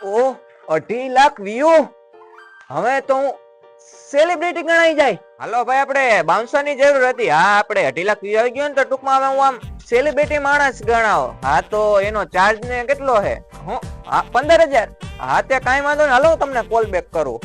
ઓ 2.5 lakh view, હવે તો હું સેલિબ્રિટી ગણાઈ જાય. હાલો ભાઈ, આપણે બાઉન્સર ની જરૂર હતી. હા, આપણે 2.5 લાખ વ્યૂ આવી ગયો ને તો ટૂંકમાં હવે હું આમ સેલિબ્રિટી માણસ ગણાવો. હા, તો એનો ચાર્જ ને કેટલો છે? હું 15,000. હા, તે કાંઈ વાંધો નહીં, હાલો હું તમને કોલ બેક કરું.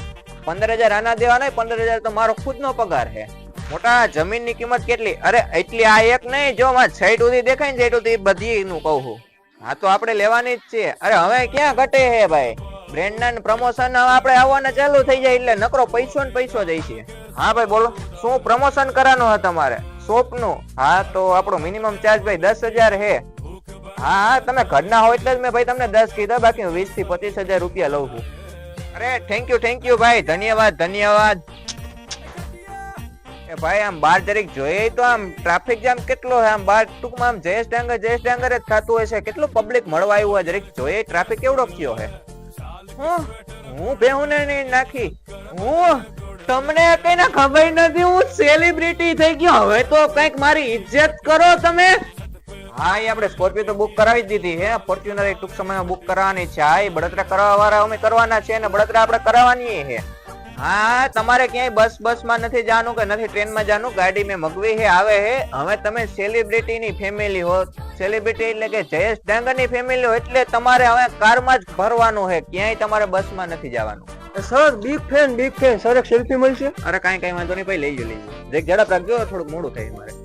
15,000 આના દેવા નહીં, 15,000 તો મારો ખુદનો પગાર છે. મોટા જમીન ની કિંમત કેટલી? અરે એટલી આ એક નહીં, જો માં સાઈડ સુધી દેખાય ને સાઈડ સુધી બધી નું કહું છું. હા, તો આપણે લેવાની જ છે. અરે હવે ક્યાં ઘટે હે ભાઈ, બ્રેન્ડ ના પ્રમોશન હવે આપણે આવવાના ચાલુ થઈ જાય એટલે નકરો પૈસો ને પૈસો જાય છે. હા ભાઈ બોલો, શું પ્રમોશન કરવાનું છે તમારે શોપ નું? હા, તો આપણો મિનિમમ ચાર્જ ભાઈ 10,000 હે. હા, તમે ઘરના હોય એટલે જ મેં ભાઈ તમને 10 કીધા, બાકી 20 થી 25,000 રૂપિયા લઉં છું. અરે થેન્ક યુ ભાઈ, ધન્યવાદ. એ ભાઈ આમ બાર જરીક જોઈએ તો આમ ટ્રાફિક જામ કેટલો છે આમ બાર, ટૂંકમાં આમ જયેશ ડાંગર જ થતું હોય છે. કેટલું પબ્લિક મળવા આવ્યું હોય, જરીક જોઈએ ટ્રાફિક કેવડો કયો છે. હું બેહું ને નાખી, હું તમને કઈ ના ખબર નથી, હું સેલિબ્રિટી થઈ ગયો. હવે તો કઈક મારી ઇજ્જત કરો તમે. હા, એ આપણે સ્કોર્પિયો તો બુક કરાવી જ દીધી હે, ફોર્ચ્યુનર એ ટૂંક સમયમાં બુક કરાવવાની છે. હા, એ બળતરા કરવા વાળા અમે કરવાના છે અને બળતરા આપણે કરાવવાની છે. હા, તમારે ક્યાંય બસ માં નથી જવાનું કે નથી ટ્રેનમાં જવાનું, ગાડી મેં મગવી હે, આવે હે. હવે તમે સેલિબ્રિટી ની ફેમિલી હો, સેલિબ્રિટી એટલે કે જયેશ ડાંગર ની ફેમિલી હો, એટલે તમારે હવે કારમાં જ ભરવાનું હે, ક્યાંય તમારે બસમાં નથી જવાનું. સર બિગ ફેન સર, એક સેલ્ફી મળશે? અરે કાંઈ વાંધો નહીં ભાઈ, લઈ જો. ઝડપ રાખજો, થોડુંક મોડું થાય મારે.